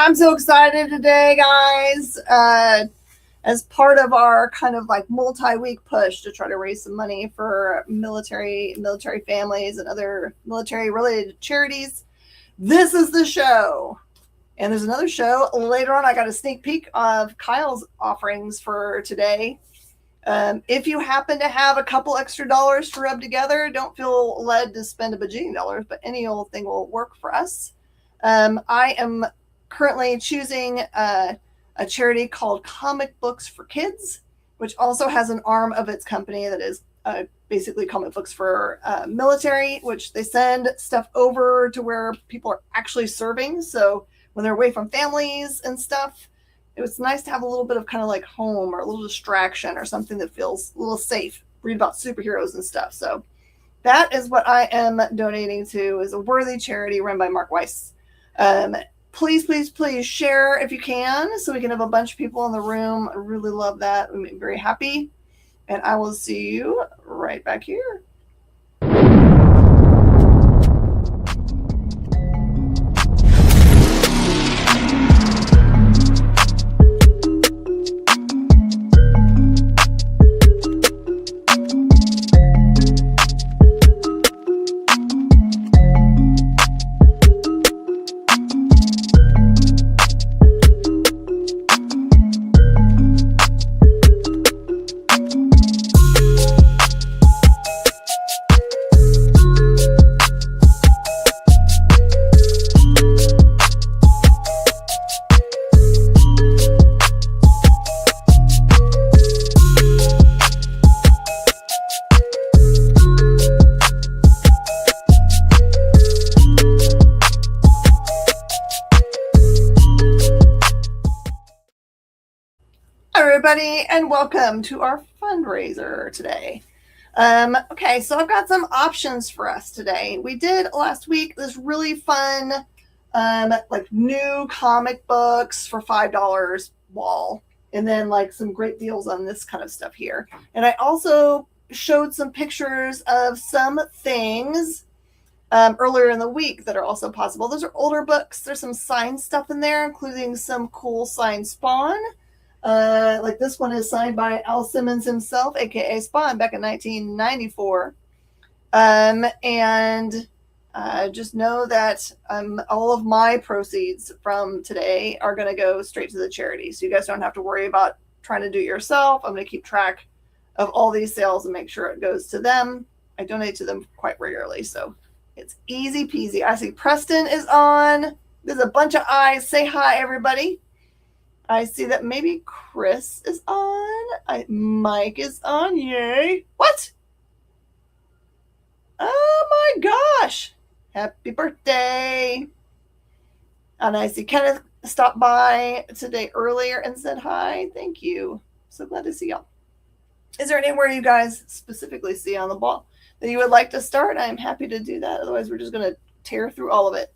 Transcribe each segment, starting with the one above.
I'm so excited today, guys. As part of our kind of like multi-week push to try to raise some money for military families and other military related charities, this is the show. And there's another show later on. I got a sneak peek of Kyle's offerings for today. If you happen to have a couple extra dollars to rub together, don't feel led to spend a bajillion dollars, but any old thing will work for us. I am currently choosing a charity called Comic Books for Kids, which also has an arm of its company that is basically comic books for military, which they send stuff over to where people are actually serving. So when they're away from families and stuff, it was nice to have a little bit of kind of like home or a little distraction or something that feels a little safe. Read about superheroes and stuff. So that is what I am donating to, is a worthy charity run by Mark Weiss. Please share if you can, so we can have a bunch of people in the room. I really love that. I'm very happy. And I will see you right back here. Everybody, and welcome to our fundraiser today. Okay, so I've got some options for us today. We did last week this really fun, like new comic books for $5 wall, and then like some great deals on this kind of stuff here. And I also showed some pictures of some things earlier in the week that are also possible. Those are older books. There's some signed stuff in there, including some cool signed Spawn. Like this one is signed by Al Simmons himself, aka Spawn, back in 1994. And just know that all of my proceeds from today are going to go straight to the charity. So you guys don't have to worry about trying to do it yourself. I'm going to keep track of all these sales and make sure it goes to them. I donate to them quite regularly, so it's easy peasy. I see Preston is on. There's a bunch of eyes. Say hi, everybody. I see that maybe Chris is on. Mike is on. Yay. What? Oh my gosh. Happy birthday. And I see Kenneth stopped by today earlier and said hi. Thank you. So glad to see y'all. Is there anywhere you guys specifically see on the ball that you would like to start? I'm happy to do that. Otherwise, we're just going to tear through all of it.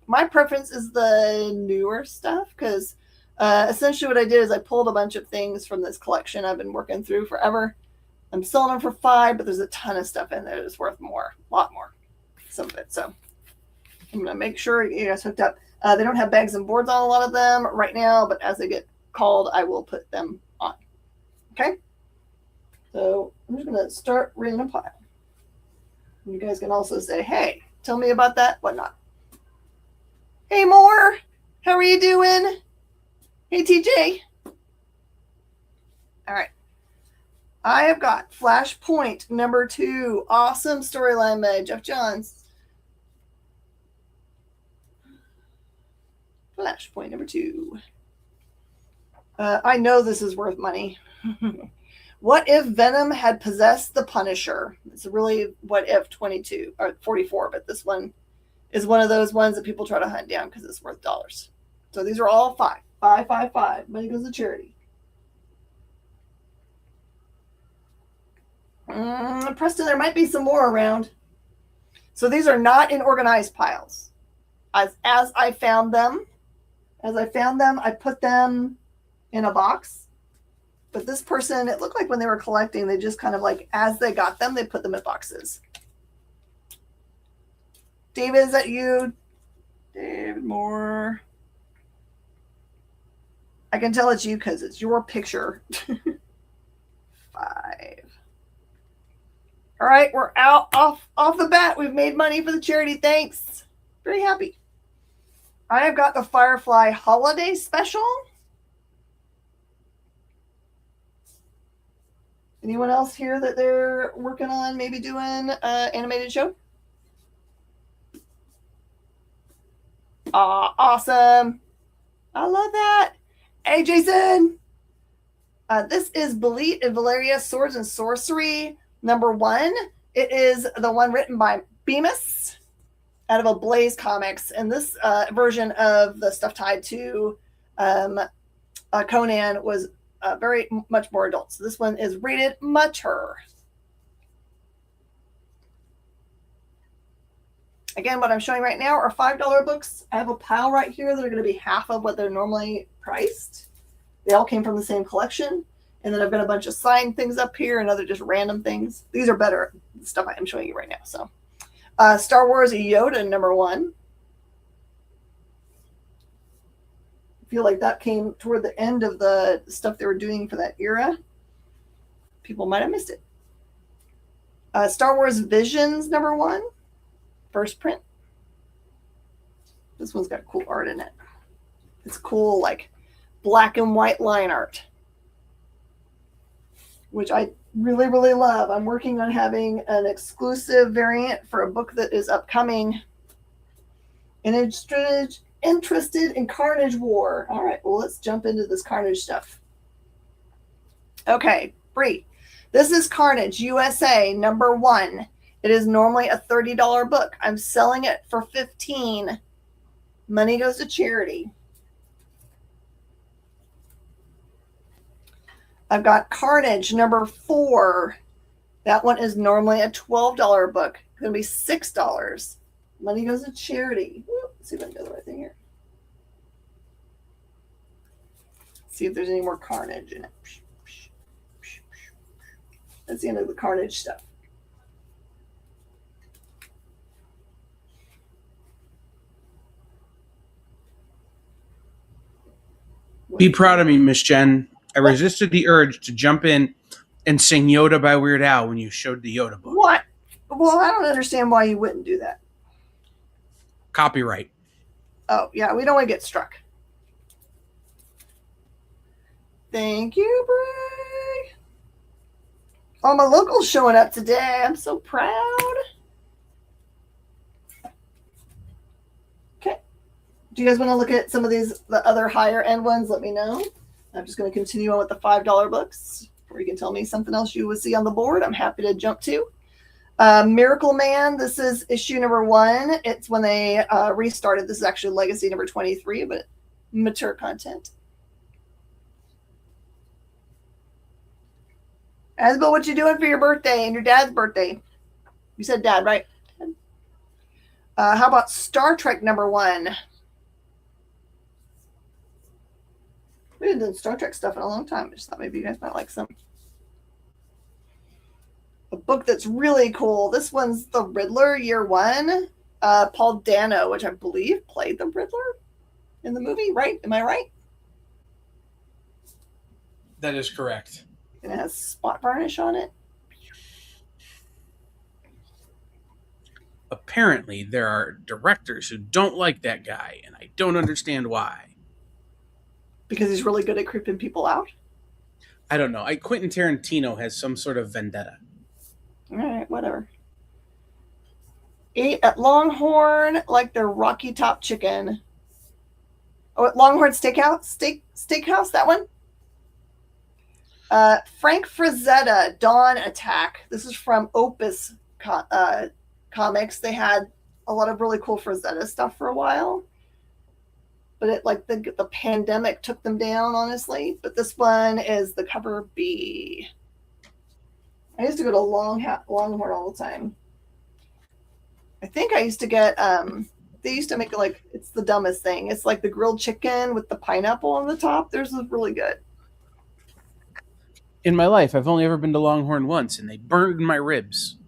My preference is the newer stuff because essentially what I did is I pulled a bunch of things from this collection I've been working through forever. I'm selling them for $5, but there's a ton of stuff in there that's worth more, a lot more, some of it. So I'm going to make sure you guys hooked up. They don't have bags and boards on a lot of them right now, but as they get called, I will put them on. Okay? So I'm just going to start reading a pile. You guys can also say, hey, tell me about that, whatnot. Hey, Moore, how are you doing? Hey, TJ. All right. I have got Flashpoint number 2. Awesome storyline by Jeff Johns. Flashpoint number 2. I know this is worth money. What if Venom had possessed the Punisher? It's really what if 22 or 44, but this one is one of those ones that people try to hunt down because it's worth dollars. So these are all 5. 5. Money goes to charity. Preston, there might be some more around. So these are not in organized piles. As I found them, I put them in a box. But this person, it looked like when they were collecting, they just kind of like, as they got them, they put them in boxes. David, is that you? David Moore. I can tell it's you because it's your picture. 5. All right, we're out off the bat. We've made money for the charity. Thanks. Very happy. I have got the Firefly Holiday Special. Anyone else here that they're working on maybe doing an animated show? Awesome. I love that. Hey, Jason. This is Belit and Valeria Swords and Sorcery #1. It is the one written by Bemis out of a Blaze Comics. And this version of the stuff tied to Conan was very much more adult. So this one is rated mature. Again, what I'm showing right now are $5 books. I have a pile right here that are going to be half of what they're normally priced. They all came from the same collection. And then I've got a bunch of signed things up here and other just random things. These are better stuff I am showing you right now. So, Star Wars Yoda #1. I feel like that came toward the end of the stuff they were doing for that era. People might have missed it. Star Wars Visions #1. First print. This one's got cool art in it. It's cool, like black and white line art, which I really, really love. I'm working on having an exclusive variant for a book that is upcoming. And interested in Carnage War. All right, well, let's jump into this Carnage stuff. Okay, Bree. This is Carnage USA #1. It is normally a $30 book. I'm selling it for $15. Money goes to charity. I've got Carnage #4. That one is normally a $12 book. It's going to be $6. Money goes to charity. Let's see if I can do the right thing here. See if there's any more Carnage in it. That's the end of the Carnage stuff. Be proud of me, Miss Jen. I resisted the urge to jump in and sing Yoda by Weird Al when you showed the Yoda book. What? Well, I don't understand why you wouldn't do that. Copyright. Oh, yeah, we don't want to get struck. Thank you, Bray. Oh, my local's showing up today. I'm so proud. Okay. Do you guys want to look at some of the other higher end ones? Let me know. I'm just going to continue on with the $5 books. Or you can tell me something else you would see on the board. I'm happy to jump to. Miracle Man, this is issue #1. It's when they restarted. This is actually Legacy #23, but mature content. Asbel, what you doing for your birthday and your dad's birthday? You said dad, right? How about Star Trek #1? We haven't done Star Trek stuff in a long time. I just thought maybe you guys might like some. A book that's really cool. This one's The Riddler, Year 1. Paul Dano, which I believe played the Riddler in the movie, right? Am I right? That is correct. And it has spot varnish on it. Apparently, there are directors who don't like that guy, and I don't understand why. Because he's really good at creeping people out? I don't know. Quentin Tarantino has some sort of vendetta. All right, whatever. Ate at Longhorn like their Rocky Top chicken. Oh, at Longhorn Steakhouse, that one? Frank Frazetta, Dawn Attack. This is from Opus Comics. They had a lot of really cool Frazetta stuff for a while. But the pandemic took them down, honestly. But this one is the cover B. I used to go to Longhorn all the time. I think I used to get, they used to make it it's the dumbest thing. It's like the grilled chicken with the pineapple on the top. Theirs was really good. In my life, I've only ever been to Longhorn once, and they burned my ribs.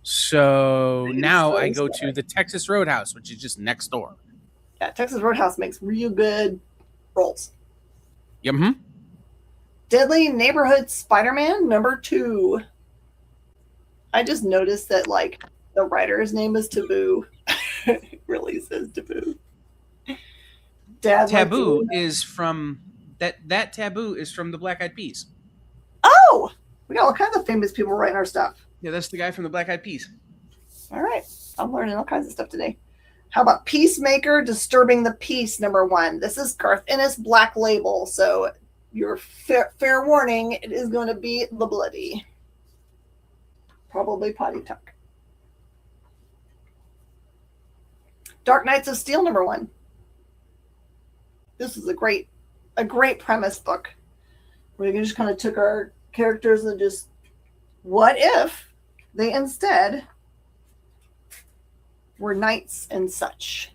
So now I go to the Texas Roadhouse, which is just next door. Yeah, Texas Roadhouse makes real good rolls. Yep. Mm-hmm. Deadly Neighborhood Spider-Man #2. I just noticed that like the writer's name is Taboo. It really says Taboo. Dad Taboo is from that Taboo is from the Black Eyed Peas. Oh, we got all kinds of famous people writing our stuff. Yeah, that's the guy from the Black Eyed Peas. All right, I'm learning all kinds of stuff today. How about Peacemaker Disturbing the Peace #1? This is Garth Ennis Black Label, so your fair warning, it is going to be the bloody. Probably potty talk. Dark Knights of Steel #1. This is a great premise book where you just kind of took our characters and just, what if they instead were knights and such?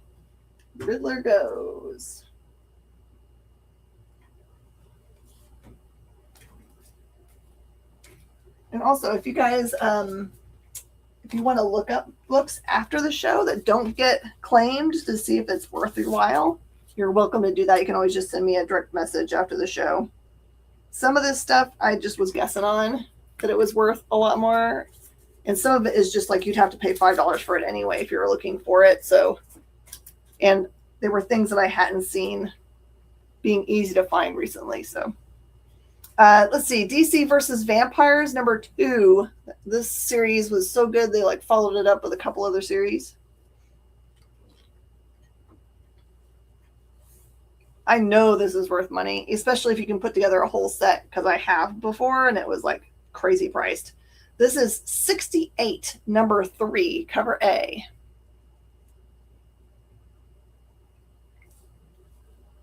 Riddler goes. And also, if you guys, if you want to look up books after the show that don't get claimed to see if it's worth your while, you're welcome to do that. You can always just send me a direct message after the show. Some of this stuff I just was guessing on that it was worth a lot more. And some of it is just like you'd have to pay $5 for it anyway if you were looking for it. So, and there were things that I hadn't seen being easy to find recently. So, let's see. DC versus Vampires #2. This series was so good they like followed it up with a couple other series. I know this is worth money, especially if you can put together a whole set, because I have before and it was like crazy priced. This is 68, #3, cover A.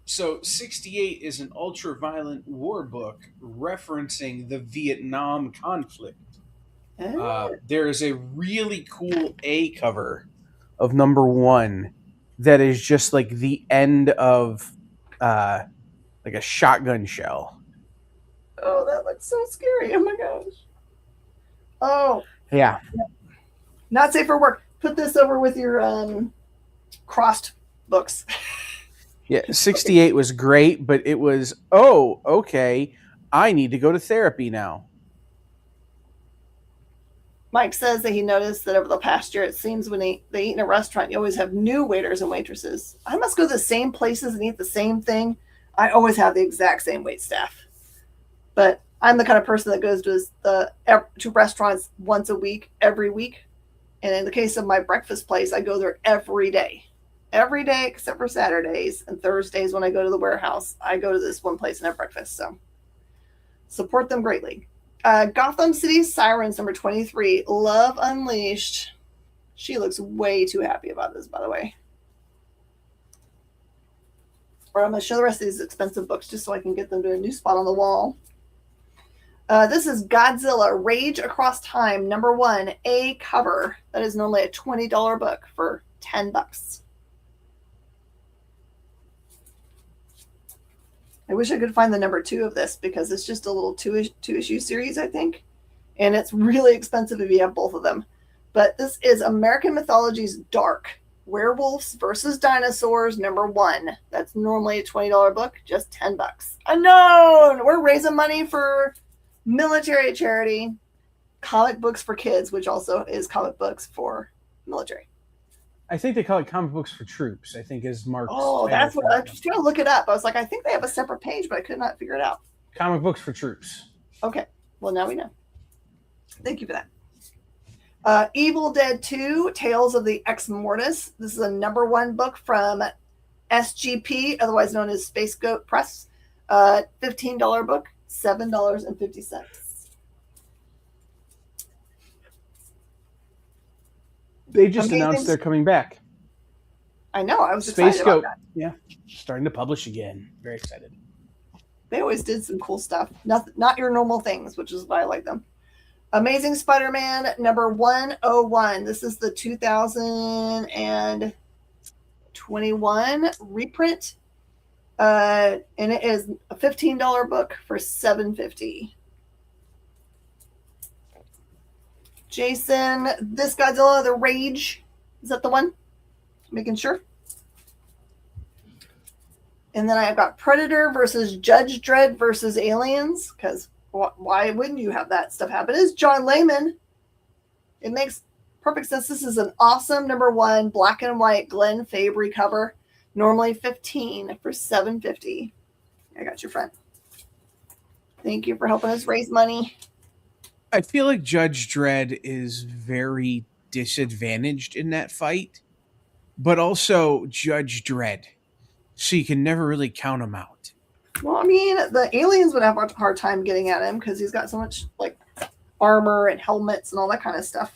So 68 is an ultra-violent war book referencing the Vietnam conflict. There is a really cool A cover of #1 that is just like the end of like a shotgun shell. Oh, that looks so scary. Oh my gosh. Oh. Yeah. Not safe for work. Put this over with your crossed books. Yeah, 68 was great, but it was, oh, okay, I need to go to therapy now. Mike says that he noticed that over the past year, it seems when they eat in a restaurant, you always have new waiters and waitresses. I must go to the same places and eat the same thing. I always have the exact same wait staff. But I'm the kind of person that goes to restaurants once a week, every week. And in the case of my breakfast place, I go there every day. Every day except for Saturdays and Thursdays when I go to the warehouse. I go to this one place and have breakfast. So support them greatly. Gotham City Sirens #23. Love Unleashed. She looks way too happy about this, by the way. Or I'm going to show the rest of these expensive books just so I can get them to a new spot on the wall. This is Godzilla Rage Across Time #1, A cover. That is normally a $20 book for $10. I wish I could find the #2 of this because it's just a little two-issue series, I think. And it's really expensive if you have both of them. But this is American Mythology's Dark. Werewolves versus Dinosaurs #1. That's normally a $20 book, just $10. Unknown! We're raising money for military charity. Comic Books for Kids, which also is comic books for military. I think they call it Comic Books for Troops, I think is Mark's. Oh, that's what I was trying to look it up. I was like, I think they have a separate page, but I could not figure it out. Comic Books for Troops. Okay. Well, now we know. Thank you for that. Evil Dead 2, Tales of the Ex Mortis. This is a #1 book from SGP, otherwise known as Space Goat Press. $15 book, $7.50. They just announced they're coming back. I know. I was excited about that. Yeah, starting to publish again. Very excited. They always did some cool stuff. Not your normal things, which is why I like them. Amazing Spider-Man #101. This is the 2021 reprint. And it is a $15 book for $7.50. Jason, this Godzilla, The Rage. Is that the one? Making sure. And then I've got Predator versus Judge Dredd versus Aliens, because why wouldn't you have that stuff happen? It's John Layman. It makes perfect sense. This is an awesome #1 black and white Glenn Fabry cover. Normally $15 for $7.50. I got your friend. Thank you for helping us raise money. I feel like Judge Dredd is very disadvantaged in that fight, but also Judge Dredd, so you can never really count him out. Well, I mean, the aliens would have a hard time getting at him because he's got so much like armor and helmets and all that kind of stuff.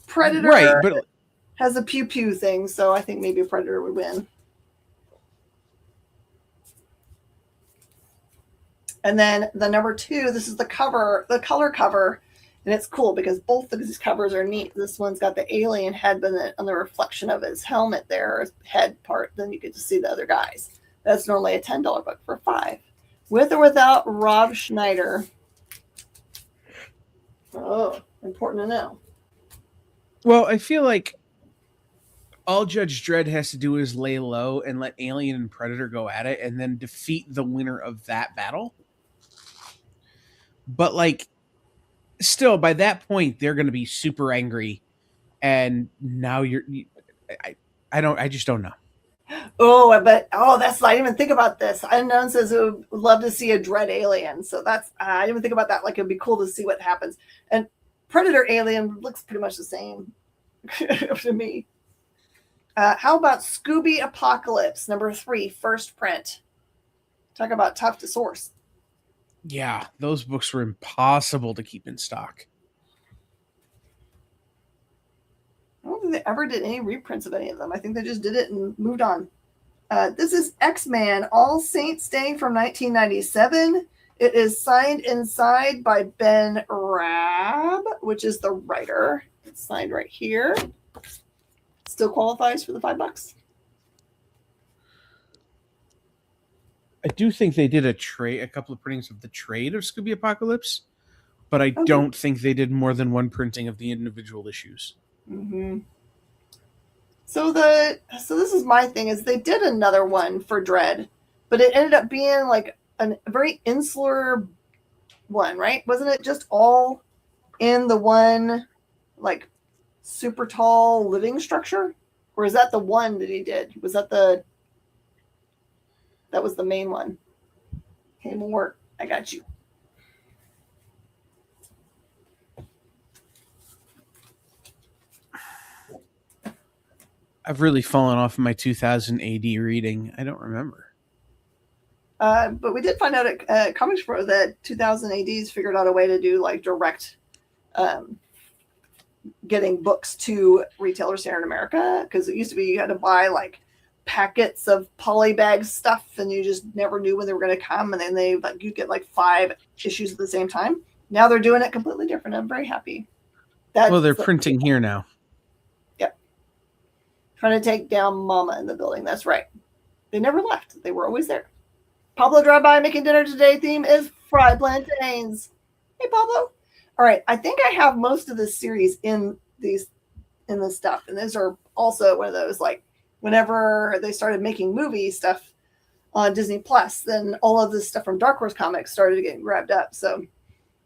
Predator Right, but has a pew pew thing, so I think maybe Predator would win. And then the #2, this is the cover, the color cover, and it's cool because both of these covers are neat. This one's got the alien head, but on the reflection of his helmet there, his head part, then you get to see the other guys. That's normally a $10 book for $5. With or without Rob Schneider. Oh, important to know. Well, I feel like all Judge Dredd has to do is lay low and let Alien and Predator go at it and then defeat the winner of that battle. But like still by that point they're going to be super angry and now I just don't know. That's I didn't even think about this. Unknown says it would love to see a Dread alien, so that's I didn't even think about that. Like it'd be cool to see what happens. And Predator alien looks pretty much the same to me. How about Scooby Apocalypse #3 first print? Talk about tough to source. Yeah, those books were impossible to keep in stock. I don't think they ever did any reprints of any of them. I think they just did it and moved on. This is X-Men All Saints Day from 1997. It is signed inside by Ben Raab, which is the writer. It's signed right here. Still qualifies for the $5. I do think they did a couple of printings of the trade of Scooby Apocalypse, but I don't think they did more than one printing of the individual issues. Mm-hmm. So this is my thing is they did another one for Dread, but it ended up being like a very insular one, right? Wasn't it just all in the one like super tall living structure? Or is that the one that he did? Was that that was the main one? Okay, more. I got you. I've really fallen off my 2000 AD reading. I don't remember. But we did find out at Comics Pro that 2000 ADs figured out a way to do like direct getting books to retailers here in America, because it used to be you had to buy like packets of polybag stuff and you just never knew when they were going to come, and then you get like 5 issues at the same time. Now they're doing it completely different. I'm very happy. They're printing here now. Yep. Trying to take down Mama in the building. That's right. They never left. They were always there. Pablo drive by making dinner today. Theme is fried plantains. Hey, Pablo. All right. I think I have most of this series in this stuff. And these are also one of those, like, whenever they started making movie stuff on Disney Plus, then all of this stuff from Dark Horse Comics started getting grabbed up. So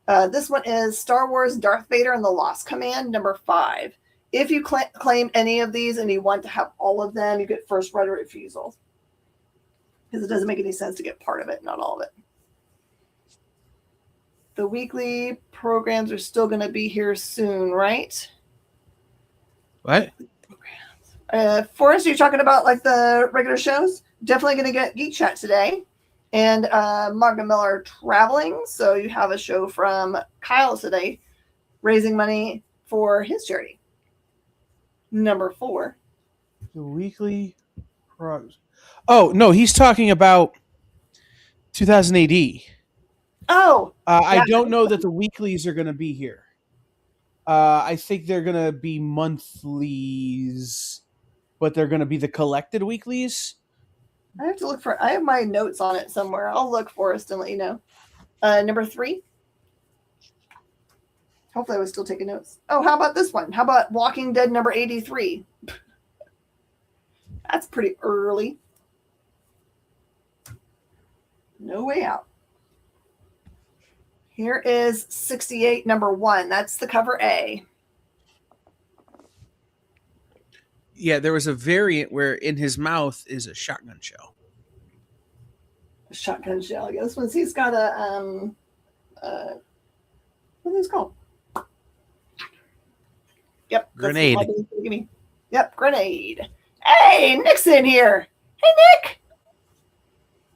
this one is Star Wars Darth Vader and the Lost Command #5. If you claim any of these and you want to have all of them, you get first right of refusal. Because it doesn't make any sense to get part of it, not all of it. The weekly programs are still going to be here soon, right? What? Forrest, you're talking about like the regular shows? Definitely going to get Geek Chat today. And Magna Miller traveling. So you have a show from Kyle today, raising money for his charity. #4. The weekly programs. Oh, no, he's talking about 2000 AD. Oh. I don't know that the weeklies are going to be here. I think they're going to be monthlies, but they're going to be the collected weeklies. I have to look I have my notes on it somewhere. I'll look for us and let you know. #3. Hopefully I was still taking notes. Oh, how about this one? How about Walking Dead #83? That's pretty early. No Way Out. Here is 68, number 1. That's the cover A. Yeah, there was a variant where in his mouth is a shotgun shell. A shotgun shell. Yeah, this one's he's got a what is this called? Yep. Grenade. Yep, grenade. Hey, Nick's in here. Hey, Nick.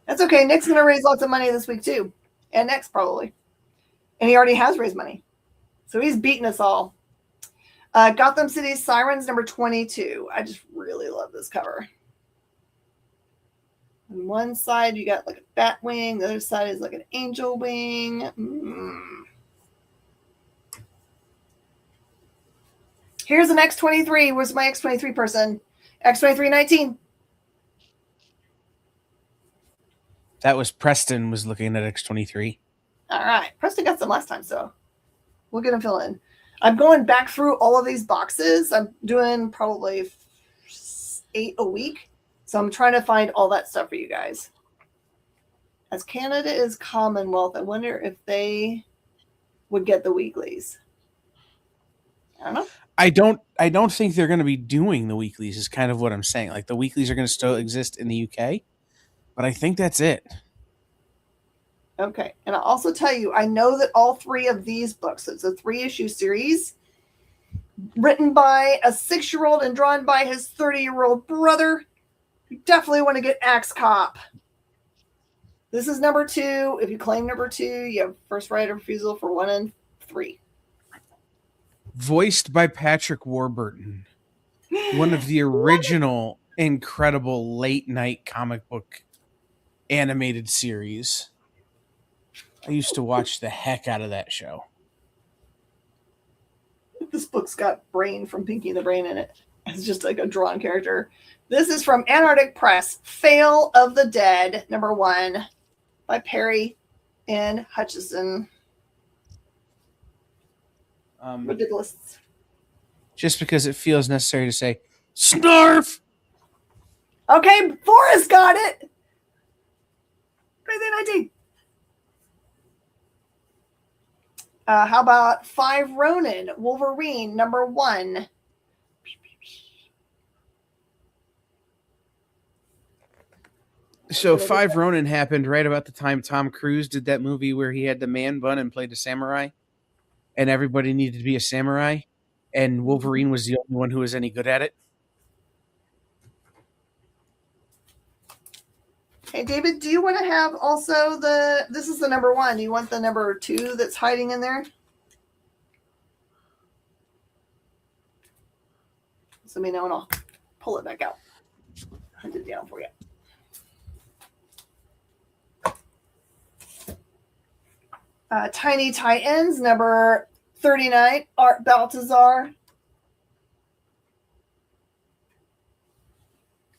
That's okay. Nick's gonna raise lots of money this week too, and next probably. And he already has raised money, so he's beating us all. Gotham City Sirens, number 22. I just really love this cover. On one side, you got like a bat wing. The other side is like an angel wing. Here's an X23. Where's my X23 person? X2319. That was Preston was looking at X23. All right. Preston got some last time, so we'll get him fill in. I'm going back through all of these boxes. I'm doing probably 8 a week. So I'm trying to find all that stuff for you guys. As Canada is Commonwealth, I wonder if they would get the weeklies. I don't know. I don't think they're going to be doing the weeklies is kind of what I'm saying. Like the weeklies are going to still exist in the UK, but I think that's it. Okay. And I'll also tell you, I know that all 3 of these books, it's a 3-issue series written by a 6-year-old and drawn by his 30-year-old brother. You definitely want to get Axe Cop. This is number 2. If you claim number 2, you have first right of refusal for 1 and 3. Voiced by Patrick Warburton, one of the original incredible late night comic book animated series. I used to watch the heck out of that show. This book's got Brain from Pinky and the Brain in it. It's just like a drawn character. This is from Antarctic Press, Fail of the Dead, number 1, by Perry and Hutchison. Ridiculous. Just because it feels necessary to say, Snarf! Okay, Forrest got it! 19. How about 5 Ronin, Wolverine, number 1? So 5 Ronin happened right about the time Tom Cruise did that movie where he had the man bun and played a samurai, and everybody needed to be a samurai, and Wolverine was the only one who was any good at it. Hey, David, do you want to have also this is the number 1. Do you want the number 2 that's hiding in there? Let me know and I'll pull it back out. Hunt it down for you. Tiny Titans, number 39, Art Baltazar.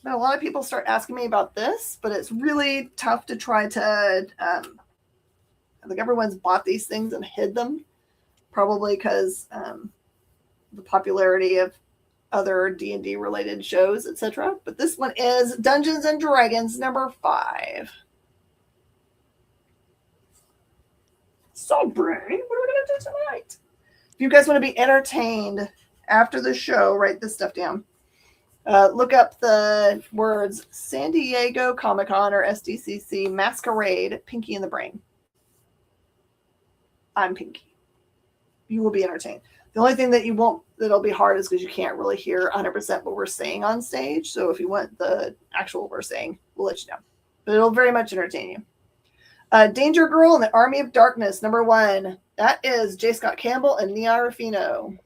But a lot of people start asking me about this, but it's really tough to try to, I think everyone's bought these things and hid them, probably because the popularity of other D&D related shows, etc. But this one is Dungeons and Dragons, number 5. So, Brain, what are we going to do tonight? If you guys want to be entertained after the show, write this stuff down. Look up the words San Diego Comic-Con or SDCC Masquerade, Pinky and the Brain. I'm Pinky. You will be entertained. The only thing that that'll be hard is because you can't really hear 100% what we're saying on stage. So if you want the actual what we're saying, we'll let you know. But it'll very much entertain you. Danger Girl and the Army of Darkness, number 1. That is J. Scott Campbell and Nia Ruffino.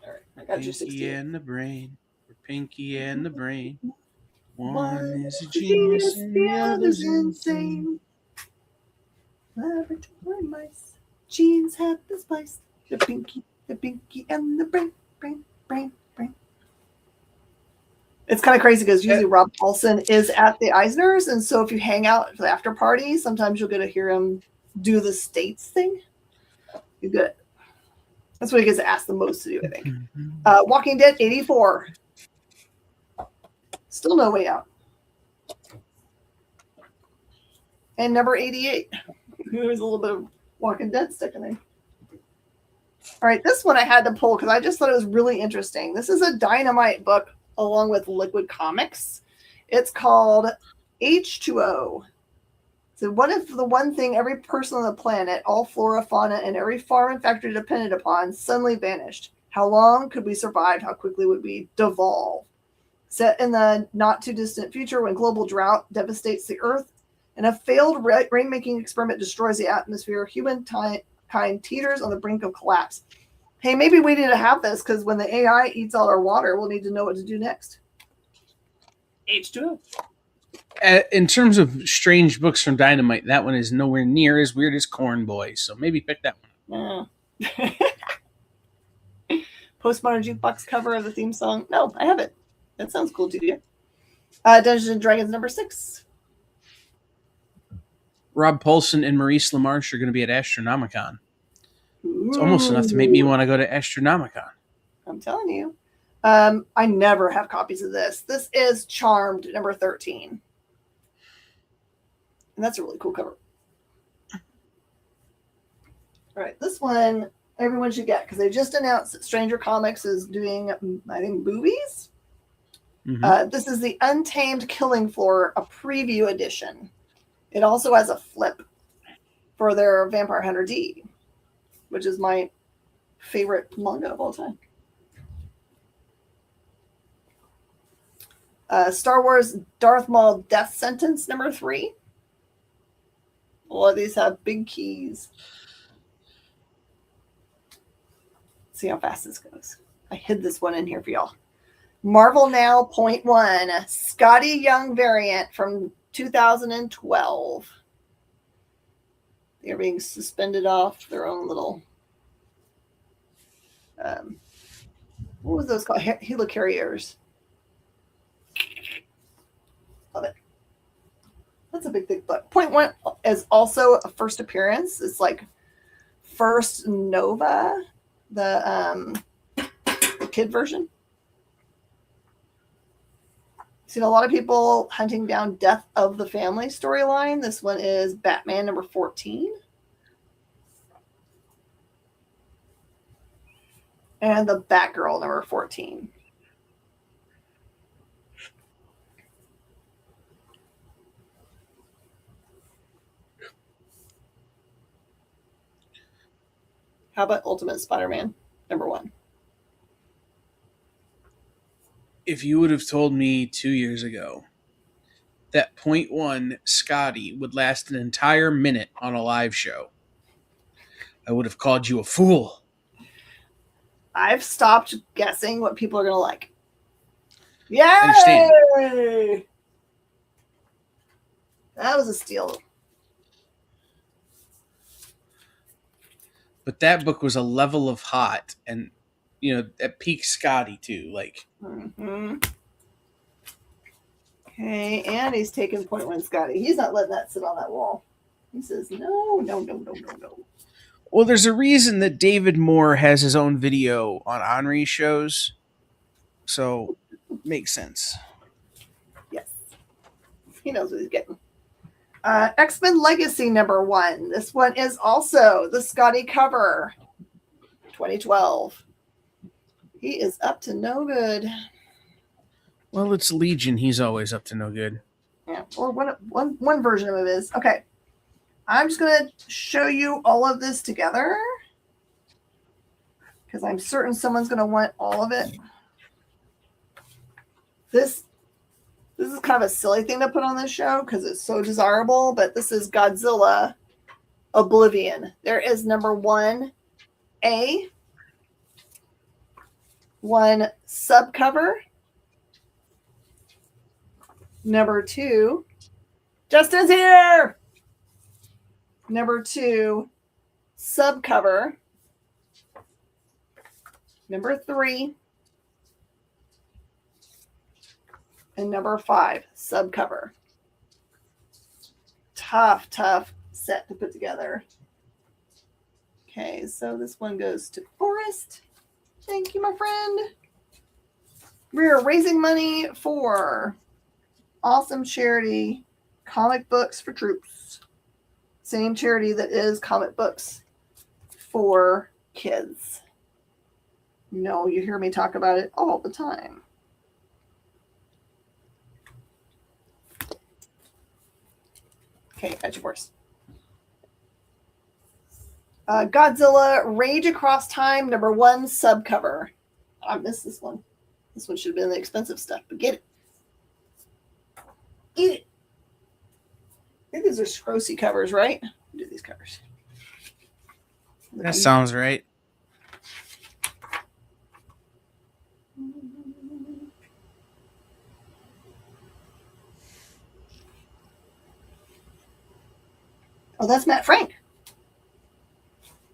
All right, I got you 60. Pinky and the Brain. Pinky and the Brain. One is a genius and the other's insane. Laboratory mice. Genes have the spice. The Pinky and the Brain. It's kind of crazy because usually Rob Paulson is at the Eisners, and so if you hang out for the after party, sometimes you'll get to hear him do the States thing. You get that's what he gets asked the most to do, I think. Walking Dead 84. Still no way out. And number 88. There's a little bit of Walking Dead stuck in there. All right, this one I had to pull because I just thought it was really interesting. This is a Dynamite book along with Liquid Comics. It's called H2O. So what if the one thing every person on the planet, all flora, fauna, and every farm and factory depended upon suddenly vanished? How long could we survive? How quickly would we devolve? Set in the not-too-distant future when global drought devastates the Earth and a failed rainmaking experiment destroys the atmosphere, humankind teeters on the brink of collapse. Hey, maybe we need to have this because when the AI eats all our water, we'll need to know what to do next. H2O. In terms of strange books from Dynamite, that one is nowhere near as weird as Corn Boy, so maybe pick that one. Yeah. Postmodern jukebox cover of the theme song. No, I have it. That sounds cool to you. Dungeons and Dragons number 6. Rob Paulson and Maurice LaMarche are going to be at Astronomicon. It's Ooh. almost enough to make me want to go to Astronomicon. I'm telling you. I never have copies of this. This is Charmed number 13. And that's a really cool cover. All right, this one everyone should get because they just announced that Stranger Comics is doing, I think, movies. Mm-hmm. This is the Untamed Killing Floor, a preview edition. It also has a flip for their Vampire Hunter D, which is my favorite manga of all time. Star Wars Darth Maul Death Sentence number 3. A lot of these have big keys. Let's see how fast this goes. I hid this one in here for y'all. Marvel Now .1, Scotty Young variant from 2012. They're being suspended off their own little, what was those called? Helicarriers. Love it. That's a big, thick book. .1 is also a first appearance. It's like First Nova, the kid version. Seen a lot of people hunting down Death of the Family storyline. This one is Batman number 14. And the Batgirl number 14. How about Ultimate Spider-Man number 1? If you would have told me 2 years ago that .1 Scotty would last an entire minute on a live show, I would have called you a fool. I've stopped guessing what people are going to like. Yay! I understand. That was a steal. But that book was a level of hot and, you know, at peak Scotty too. Like, mm-hmm. Okay, and he's taking .1 Scotty. He's not letting that sit on that wall. He says, no. Well, there's a reason that David Moore has his own video on Henri shows. So, makes sense. Yes. He knows what he's getting. X-Men Legacy number 1. This one is also the Scotty cover. 2012. He is up to no good. Well, it's Legion. He's always up to no good. Yeah, or one version of it is. Okay. I'm just going to show you all of this together because I'm certain someone's going to want all of it. This is kind of a silly thing to put on this show because it's so desirable, but this is Godzilla Oblivion. There is number 1A, 1 subcover. Number 2, Justin's here. Number 2, subcover. Number 3. And number 5, subcover. Tough set to put together. Okay, so this one goes to Forrest. Thank you, my friend. We're raising money for awesome charity, Comic Books for Troops. Same charity that is comic books for kids. No, you hear me talk about it all the time. Okay, got your voice. Godzilla Rage Across Time, #1 subcover. I missed this one. This one should have been the expensive stuff, but get it. Eat it. I think these are Scrosy covers, right? Do these covers. That sounds right. Oh, that's Matt Frank.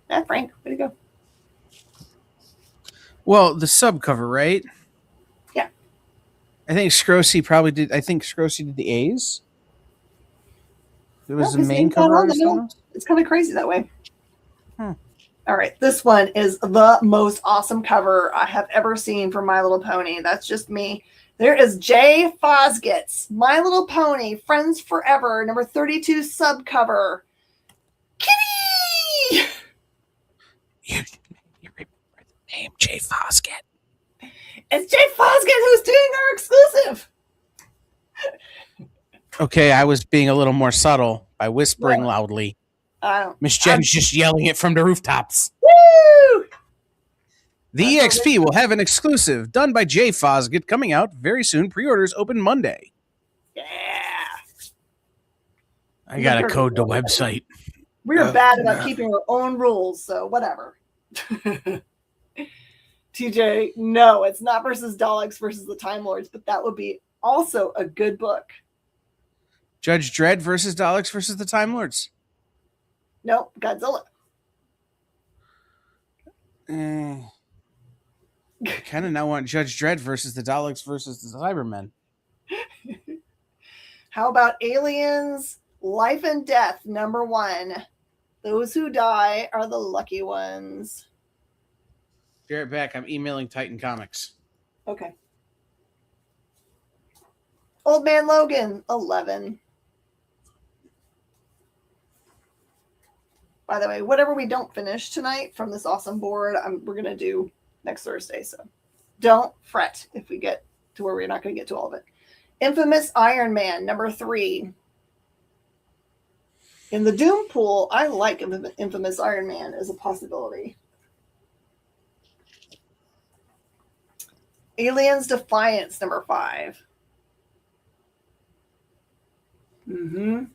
Matt Frank, way to go. Well, the subcover, right? Yeah. I think Scrosy probably did. I think Scrosy did the A's. It was the main cover artist. It's kind of crazy that way. All right, this one is the most awesome cover I have ever seen for My Little Pony. That's just me. There is Jay Fosgit's My Little Pony, Friends Forever, #32 subcover. Kitty! You remember the name Jay Fosgit? It's Jay Fosgit who's doing our exclusive. Okay, I was being a little more subtle by whispering loudly. Miss Jen's just yelling it from the rooftops. Woo! The EXP will have an exclusive done by Jay Fosgit coming out very soon. Pre-orders open Monday. Yeah. I gotta code the website. We're bad about keeping our own rules, so whatever. TJ, no, it's not versus Daleks versus the Time Lords, but that would be also a good book. Judge Dredd versus Daleks versus the Time Lords. Nope, Godzilla. I kind of now want Judge Dredd versus the Daleks versus the Cybermen. How about Aliens, Life and Death, #1. Those who die are the lucky ones. Be right back. I'm emailing Titan Comics. Okay. Old Man Logan, 11. By the way, whatever we don't finish tonight from this awesome board, we're going to do next Thursday. So don't fret if we get to where we're not going to get to all of it. Infamous Iron Man, #3. In the Doom pool, I like Infamous Iron Man as a possibility. Aliens Defiance, #5.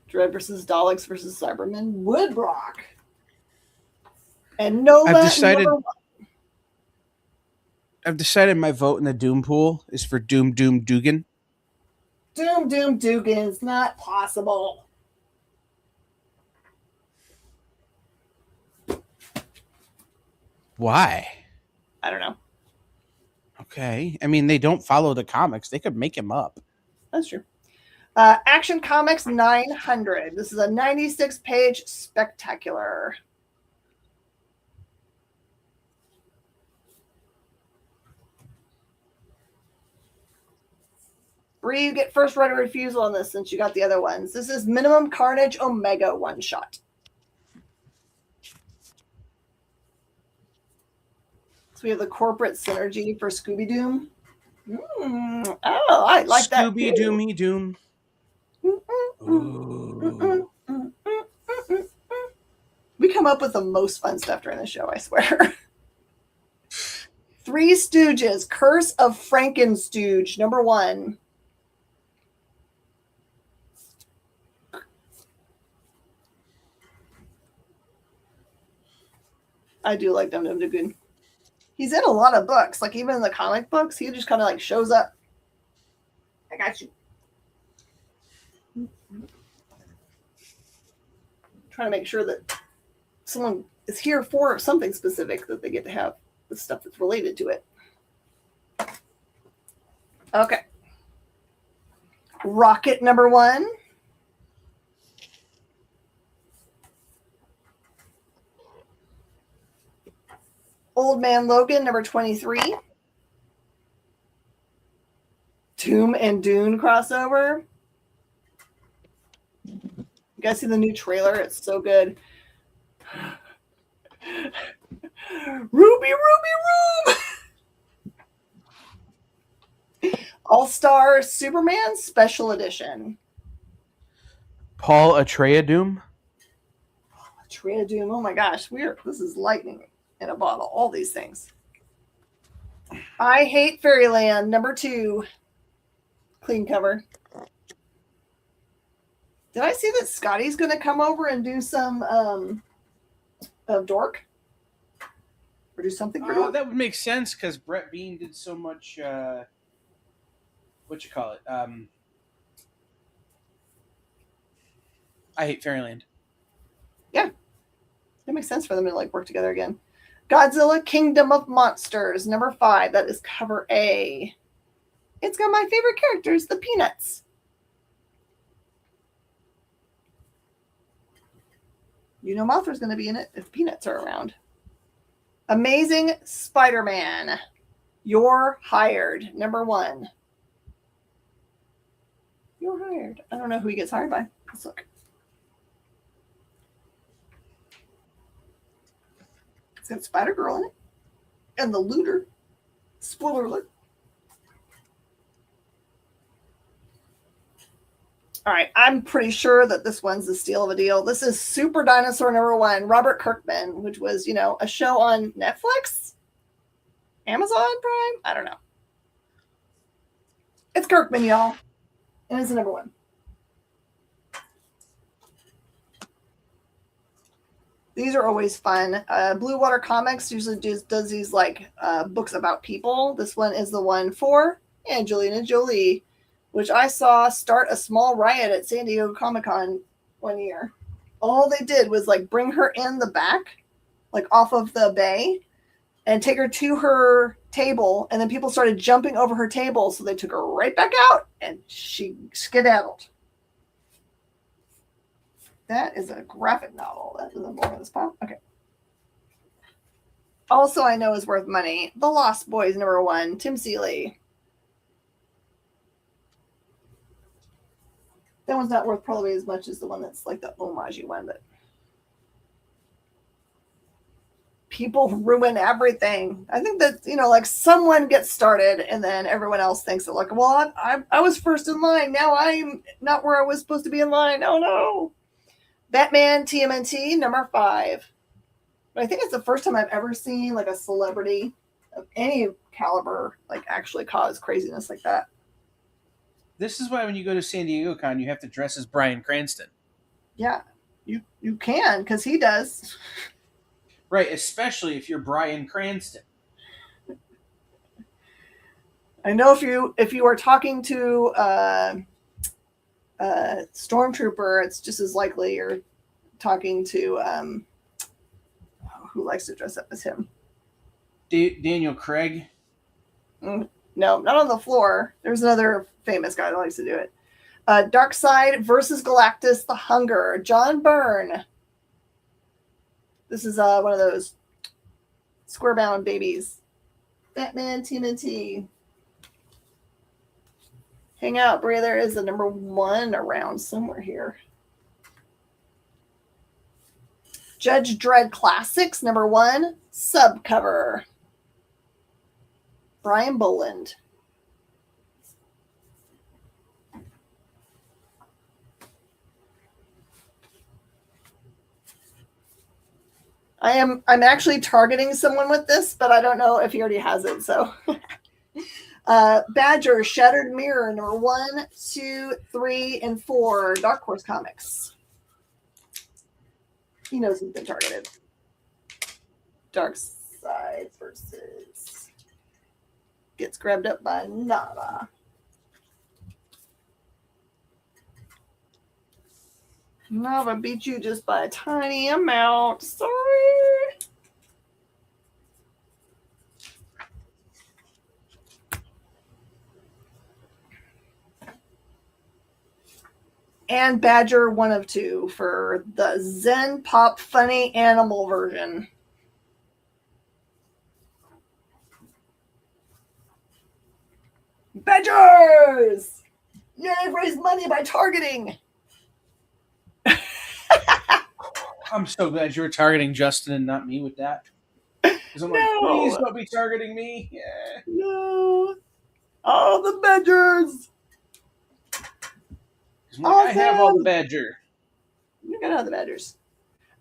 Dread versus Daleks versus Cybermen, Woodrock. And Nova. I've decided my vote in the Doom pool is for Doom Dugan. Doom Dugan is not possible. Why? I don't know. Okay. I mean, they don't follow the comics. They could make him up. That's true. Action Comics 900. This is a 96-page spectacular. Bree, you get first right of refusal on this since you got the other ones. This is Minimum Carnage Omega one-shot. So we have the corporate synergy for Scooby Doom. Oh, I like that. Scooby Doomy Doom. We come up with the most fun stuff during the show, I swear. Three Stooges, Curse of Frankenstooge, #1. I do like Dum Dum Dugan. He's in a lot of books. Like, even in the comic books, he just kind of like shows up. I got you. Trying to make sure that someone is here for something specific that they get to have the stuff that's related to it. Okay. Rocket #1. Old Man Logan #23. Doom and Dune crossover. You guys see the new trailer? It's so good. Ruby Room! All-Star Superman Special Edition. Paul Atreides. Atreides Doom. Oh my gosh, this is lightning in a bottle. All these things. I Hate Fairyland, number 2. Clean cover. Did I see that Scotty's going to come over and do some of Dork? Or do something for Dork? That would make sense because Brett Bean did so much. What you call it? I Hate Fairyland. Yeah, it makes sense for them to like work together again. Godzilla Kingdom of Monsters, number 5. That is cover A. It's got my favorite characters, the Peanuts. You know Mothra's going to be in it if Peanuts are around. Amazing Spider-Man. You're Hired, number 1. You're hired. I don't know who he gets hired by. Let's look. It's got Spider-Girl in it. And the Looter. Spoiler alert. All right, I'm pretty sure that this one's a steal of a deal. This is Super Dinosaur number 1, Robert Kirkman, which was, a show on Netflix? Amazon Prime? I don't know. It's Kirkman, y'all. And it's the number 1. These are always fun. Blue Water Comics usually does these books about people. This one is the one for Angelina Jolie, which I saw start a small riot at San Diego Comic-Con one year. All they did was bring her in the back, off of the bay, and take her to her table, and then people started jumping over her table, so they took her right back out, and she skedaddled. That is a graphic novel. That doesn't belong in this pile. Okay. Also, I know is worth money. The Lost Boys, number 1, Tim Seeley. That one's not worth probably as much as the one that's the homage one, but people ruin everything. I think that, someone gets started and then everyone else thinks that well, I was first in line. Now I'm not where I was supposed to be in line. Oh no. Batman TMNT, number 5. But I think it's the first time I've ever seen a celebrity of any caliber actually cause craziness like that. This is why when you go to San Diego Con, you have to dress as Bryan Cranston. Yeah, you can, because he does. Right, especially if you're Bryan Cranston. I know if you are talking to Stormtrooper, it's just as likely you're talking to who likes to dress up as him. Daniel Craig. No, not on the floor. There's another famous guy that likes to do it. Darkseid versus Galactus: The Hunger. John Byrne. This is one of those square-bound babies. Batman TMNT. Hang out, Bria. There is a number 1 around somewhere here. Judge Dredd Classics, number 1, subcover. Brian Boland. I'm actually targeting someone with this, but I don't know if he already has it. So, Badger Shattered Mirror number 1, 2, 3, and 4. Dark Horse Comics. He knows he's been targeted. Darkseid versus gets grabbed up by Nada. Nava beat you just by a tiny amount. Sorry. And Badger 1 of 2 for the Zen Pop Funny Animal version. Badgers! Yay, raise money by targeting. I'm so glad you were targeting Justin and not me with that. Because I'm like, please don't be targeting me. Yeah. No. Oh, the Badgers. Like, I have all the Badger. You got all the Badgers.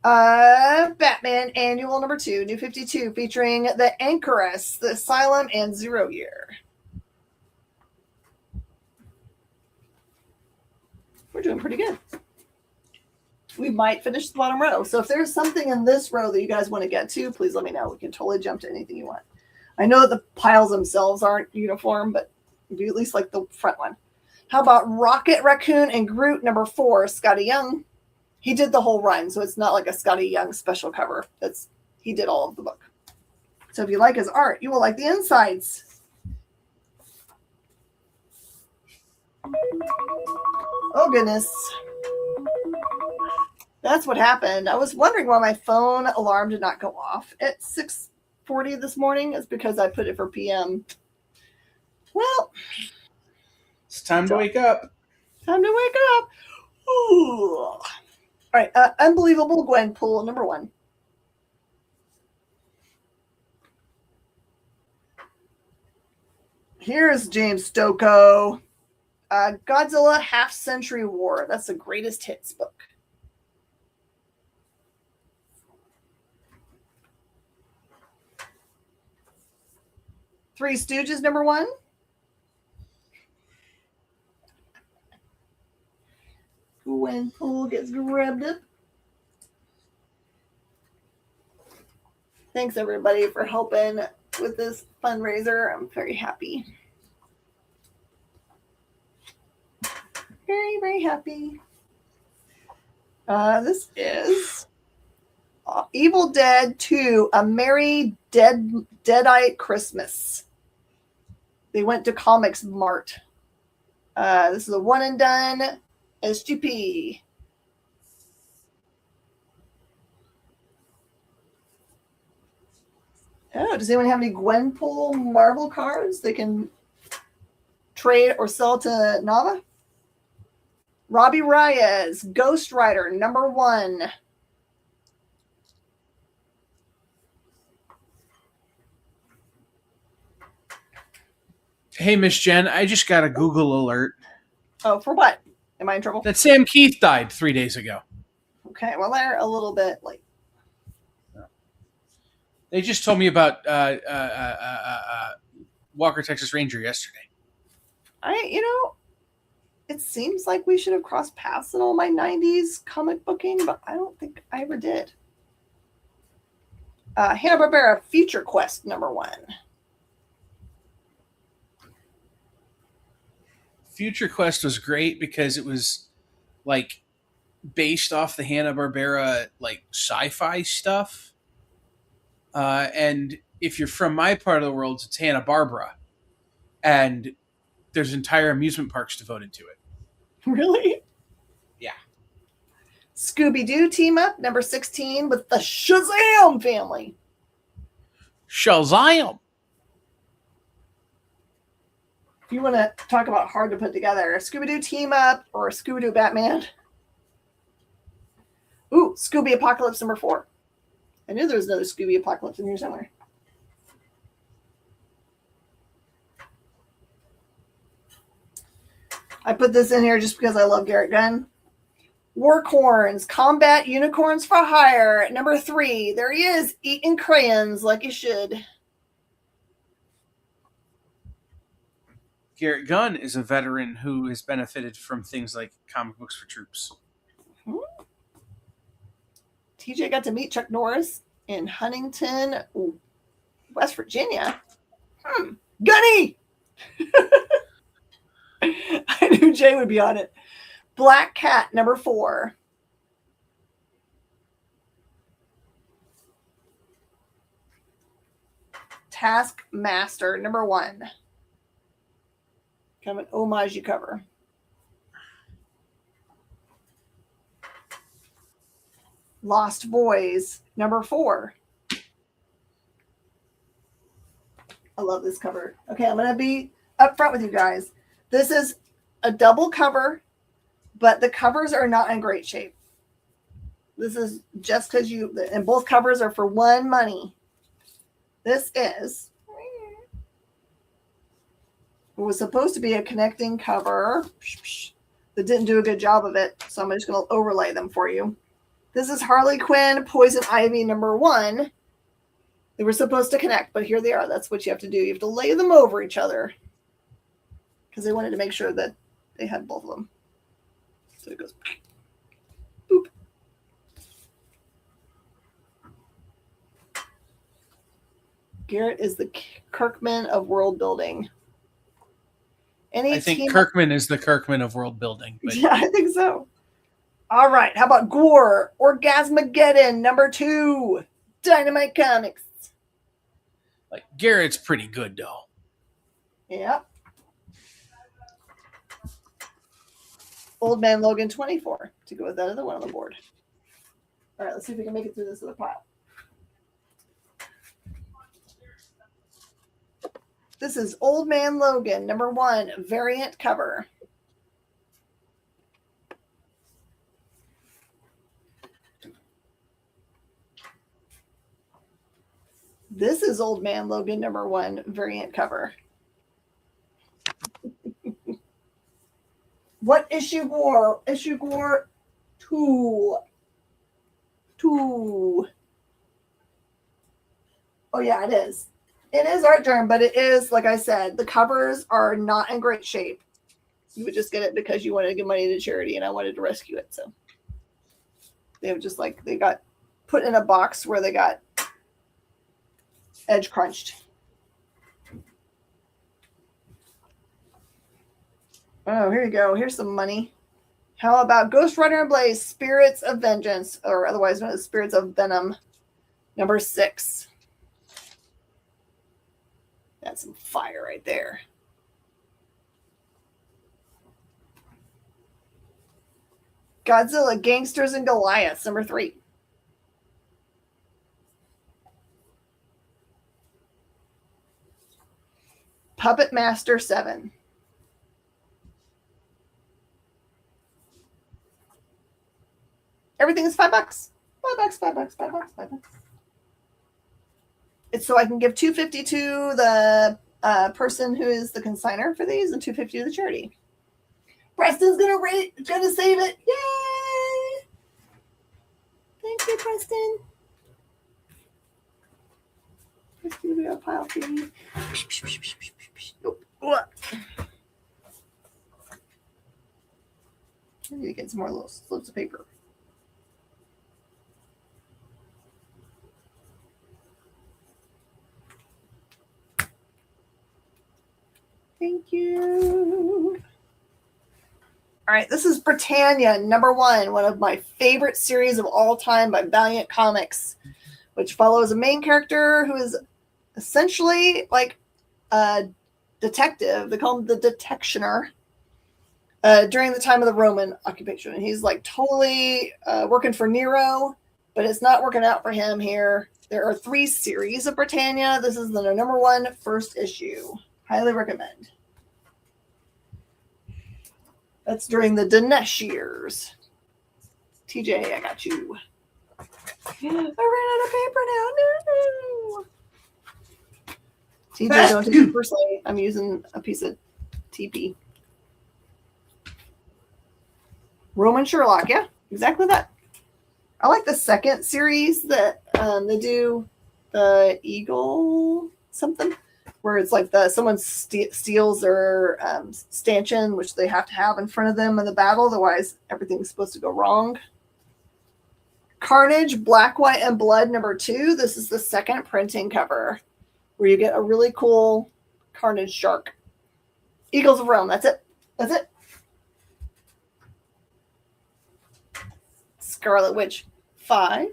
Batman Annual number 2, New 52, featuring the Anchoress, the Asylum, and 0 Year. We're doing pretty good. We might finish the bottom row. So if there's something in this row that you guys want to get to, please let me know. We can totally jump to anything you want. I know that the piles themselves aren't uniform, but do at least like the front one. How about Rocket Raccoon and Groot number 4, Scotty Young? He did the whole run, so it's not like a Scotty Young special cover. He did all of the book. So if you like his art, you will like the insides. Oh, goodness. That's what happened. I was wondering why my phone alarm did not go off at 6:40 this morning. It's because I put it for PM. Well, it's time to wake up. Time to wake up. Ooh. All right. Unbelievable Gwenpool, number 1. Here's James Stokoe. Godzilla Half-Century War. That's the greatest hits book. Three Stooges, number 1. Gwenpool gets grabbed up. Thanks, everybody, for helping with this fundraiser. I'm very happy. Very, very happy. This is Evil Dead 2, A Merry Deadite Christmas. They went to Comics Mart. This is a one and done SGP. Oh, does anyone have any Gwenpool Marvel cards they can trade or sell to Nava? Robbie Reyes, Ghost Rider, number 1. Hey, Miss Jen, I just got a Google alert. Oh, for what? Am I in trouble? That Sam Keith died 3 days ago. Okay, well, they're a little bit late. They just told me about Walker, Texas Ranger yesterday. It seems like we should have crossed paths in all my 90s comic booking, but I don't think I ever did. Hanna-Barbera Future Quest, number 1. Future Quest was great because it was like based off the Hanna-Barbera like sci-fi stuff. And if you're from my part of the world, it's Hanna-Barbera. And there's entire amusement parks devoted to it. Really? Yeah. Scooby-Doo team up, number 16, with the Shazam family. Shazam! If you want to talk about hard to put together, a Scooby-Doo team up or a Scooby-Doo Batman. Ooh, Scooby Apocalypse number 4. I knew there was another Scooby Apocalypse in here somewhere. I put this in here just because I love Garrett Gunn. Workhorns, Combat Unicorns for Hire, number 3. There he is, eating crayons like he should. Garrett Gunn is a veteran who has benefited from things like comic books for troops. TJ got to meet Chuck Norris in Huntington, West Virginia. Gunny! I knew Jay would be on it. Black Cat, number 4. Taskmaster, number 1. Kind of an homage cover. Lost Boys, number 4. I love this cover. Okay, I'm going to be up front with you guys. This is a double cover, but the covers are not in great shape. This is just because and both covers are for one money. This is, it was supposed to be a connecting cover that didn't do a good job of it. So I'm just going to overlay them for you. This is Harley Quinn, Poison Ivy #1. They were supposed to connect, but here they are. That's what you have to do. You have to lay them over each other because they wanted to make sure that they had both of them. So it goes boop. Garrett is the Kirkman of world building. I think Kirkman is the Kirkman of world building. But... yeah, I think so. All right. How about Gore? Orgasmageddon #2. Dynamite Comics. Like, Garrett's pretty good, though. Yep. Old Man Logan 24 to go with that other one on the board. All right, let's see if we can make it through this other pile. This is Old Man Logan #1 variant cover. This is Old Man Logan #1 variant cover. What issue Gore? Issue Gore 2. 2. Oh yeah, it is. It is art germ, but it is, like I said, the covers are not in great shape. You would just get it because you wanted to give money to charity, and I wanted to rescue it. So they were just like, they got put in a box where they got edge crunched. Oh, here you go. Here's some money. How about Ghost Rider and Blaze, Spirits of Vengeance, or otherwise known as Spirits of Venom, #6. That's some fire right there. Godzilla, Gangsters and Goliaths, #3. Puppet Master 7. Everything is $5. $5, $5, $5, $5. It's so I can give $2.50 to the person who is the consigner for these, and $2.50 to the charity. Preston's gonna save it. Yay! Thank you, Preston. Preston, we got a pile for you. Nope. I need to get some more little slips of paper. Thank you. All right, this is Britannia #1, one of my favorite series of all time by Valiant Comics, which follows a main character who is essentially like a detective. They call him the Detectioner during the time of the Roman occupation. And he's like totally working for Nero, but it's not working out for him here. There are 3 series of Britannia. This is the #1 first issue. Highly recommend. That's during the Dinesh years. TJ, I got you. I ran out of paper now. No. TJ, don't take it personally. I'm using a piece of TP. Roman Sherlock, yeah, exactly that. I like the second series that they do, the Eagle something, where it's like someone steals their stanchion, which they have to have in front of them in the battle, otherwise everything's supposed to go wrong. Carnage, Black, White, and Blood #2. This is the second printing cover, where you get a really cool Carnage shark. Eagles of Rome, that's it. That's it. Scarlet Witch 5.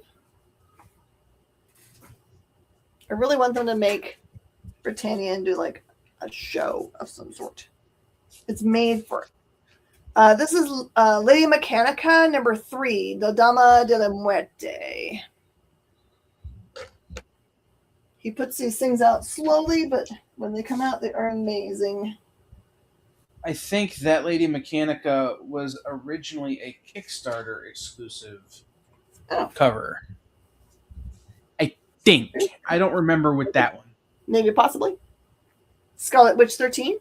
I really want them to make Britannia and do like a show of some sort. It's made for it. This is Lady Mechanica #3, La Dama de la Muerte. He puts these things out slowly, but when they come out, they are amazing. I think That Lady Mechanica was originally a Kickstarter exclusive Oh, cover. I think. I don't remember with that one. maybe possibly. Scarlet Witch 13.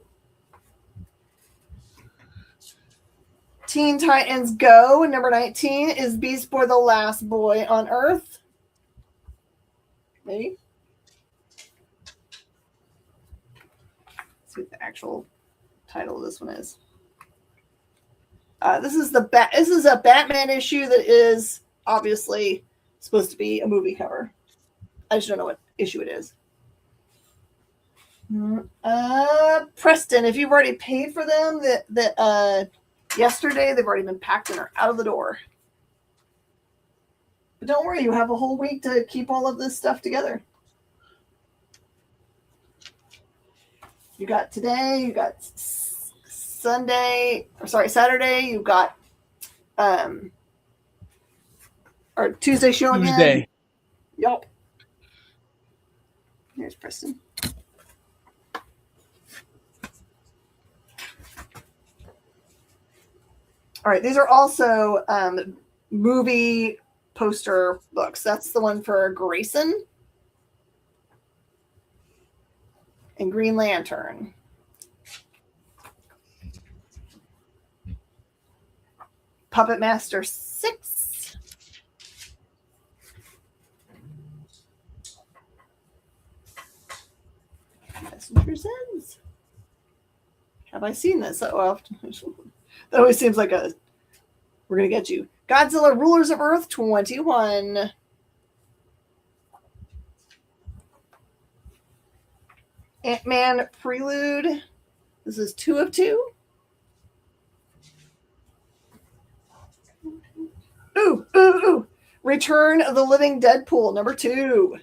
Teen Titans Go, number 19, is Beast Boy the last boy on Earth? Maybe. Let's see what the actual title of this one is. This is a Batman issue that is obviously supposed to be a movie cover. I just don't know what issue it is. Preston, if you've already paid for them, that yesterday they've already been packed and are out of the door. But don't worry, you have a whole week to keep all of this stuff together. You got today, you got Saturday, you've got or Tuesday show again. Tuesday. Yup. Here's Preston. All right, these are also movie poster books. That's the one for Grayson and Green Lantern. Puppet Master 6. Messenger Sins. Have I seen this so often? That always seems like we're going to get you. Godzilla Rulers of Earth 21. Ant-Man Prelude. This is 2 of 2. Ooh. Return of the Living Deadpool, number 2.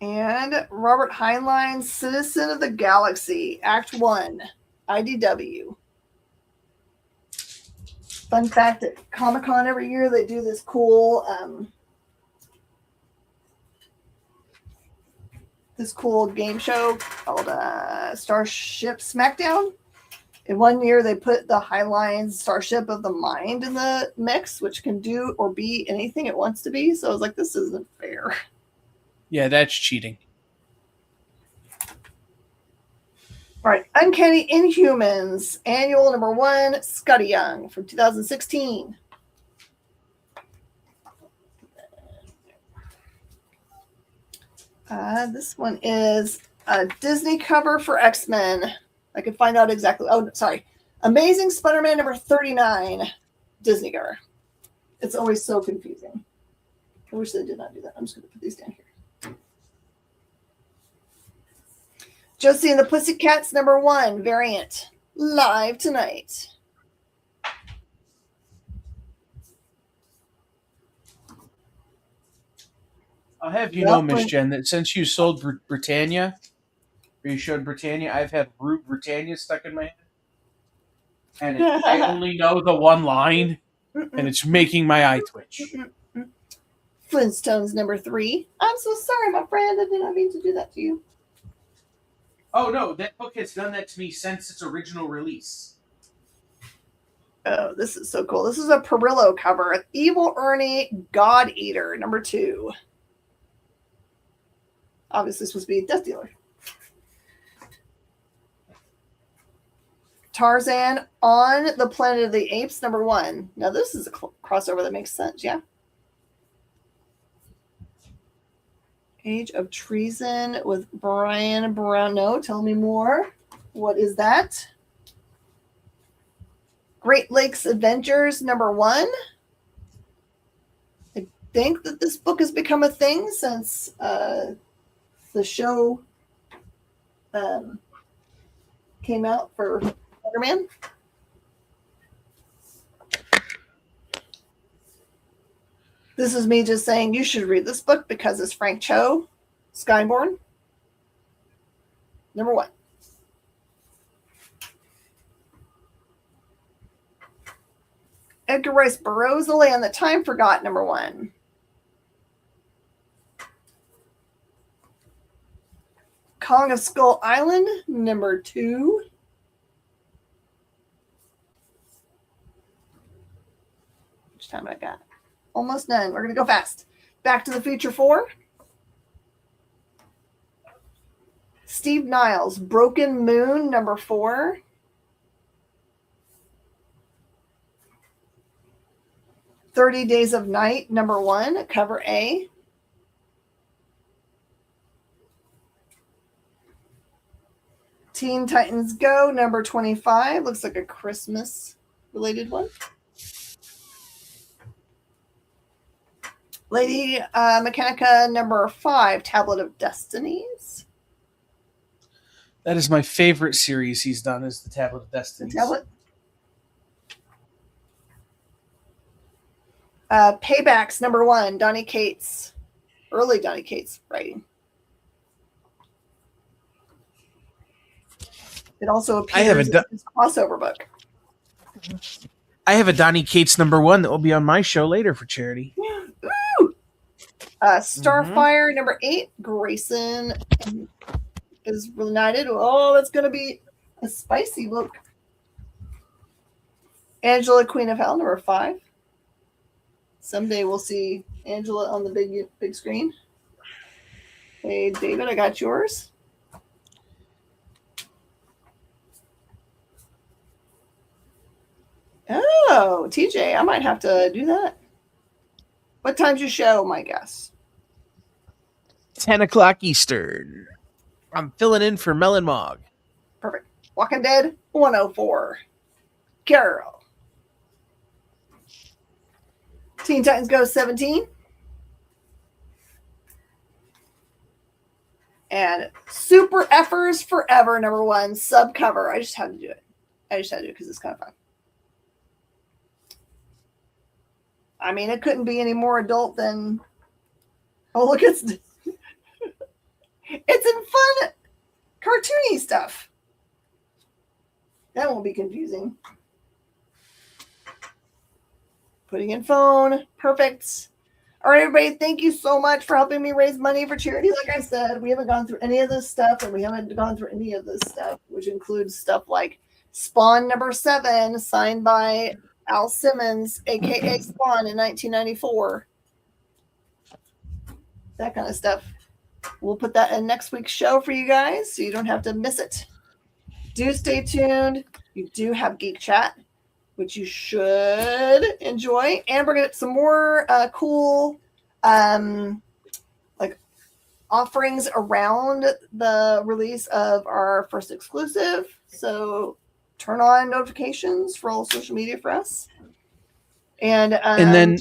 And Robert Heinlein's Citizen of the Galaxy, Act 1, IDW. Fun fact, at Comic-Con every year, they do this cool game show called Starship Smackdown. In one year, they put the Heinlein Starship of the Mind in the mix, which can do or be anything it wants to be. So I was like, this isn't fair. Yeah, that's cheating. All right, Uncanny Inhumans, annual number 1, Scotty Young from 2016. This one is a Disney cover for X-Men. I can find out exactly. Oh, sorry. Amazing Spider-Man number 39, Disney cover. It's always so confusing. I wish they did not do that. I'm just going to put these down here. Josie and the Pussycats number 1 variant, live tonight. I'll have you know, Miss Jen, that since you sold Britannia, or you showed Britannia, I've had Root Britannia stuck in my head. And I only know the one line, and it's making my eye twitch. Flintstones number 3. I'm so sorry, my friend. I did not mean to do that to you. Oh, no, that book has done that to me since its original release. Oh, this is so cool. This is a Perillo cover. Evil Ernie, God Eater, number 2. Obviously supposed to be a Death Dealer. Tarzan on the Planet of the Apes, number 1. Now, this is a crossover that makes sense, yeah? Age of Treason with Brian Brown. No, tell me more. What is that? Great Lakes Adventures, number 1. I think that this book has become a thing since the show came out for Spider-Man. This is me just saying you should read this book because it's Frank Cho, Skyborn, number 1. Edgar Rice Burroughs, The Land That Time Forgot, number 1. Kong of Skull Island, number 2. Which time I got? Almost done. We're going to go fast. Back to the Future 4. Steve Niles, Broken Moon, number 4. "30 Days of Night, number 1, cover A. Teen Titans Go, number 25. Looks like a Christmas-related one. Lady Mechanica, number 5, Tablet of Destinies. That is my favorite series he's done, is the Tablet of Destinies. The tablet. Paybacks, number 1, Donny Cates. Early Donny Cates writing. It also appears in his crossover book. I have a Donny Cates number 1 that will be on my show later for charity. Ooh! Starfire, number 8, Grayson is reunited. Oh, that's going to be a spicy book. Angela, Queen of Hell, number 5. Someday we'll see Angela on the big screen. Hey, David, I got yours. Oh, TJ, I might have to do that. What time's your show, my guess? 10 o'clock Eastern. I'm filling in for Melon Mog. Perfect. Walking Dead 104. Carol. Teen Titans Go 17. And Super Effers Forever, number 1, subcover. I just had to do it. Because it's kind of fun. I mean, it couldn't be any more adult than... Oh, look, it's in fun, cartoony stuff. That won't be confusing. Putting in phone. Perfect. All right, everybody, thank you so much for helping me raise money for charity. Like I said, we haven't gone through any of this stuff, and we haven't gone through any of this stuff, which includes stuff like Spawn number 7, signed by Al Simmons, a.k.a. Spawn, in 1994. That kind of stuff. We'll put that in next week's show for you guys, so you don't have to miss it. Do stay tuned. You do have Geek Chat, which you should enjoy. And we're going to get some more cool like offerings around the release of our first exclusive. So turn on notifications for all social media for us. And then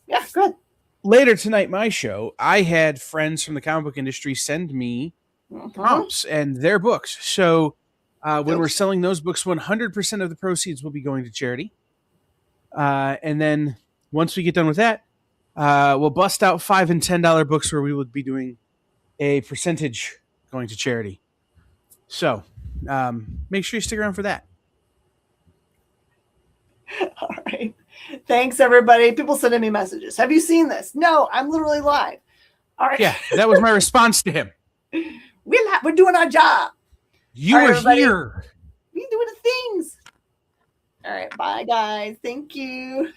yeah, go ahead. Later tonight, my show, I had friends from the comic book industry send me prompts and their books. So when we're selling those books, 100% of the proceeds will be going to charity. And then once we get done with that, we'll bust out $5 and $10 books where we would be doing a percentage going to charity. So make sure you stick around for that. All right. Thanks, everybody. People sending me messages. Have you seen this? No, I'm literally live. All right. Yeah, that was my response to him. We're doing our job. You were here. We're doing the things. All right. Bye, guys. Thank you.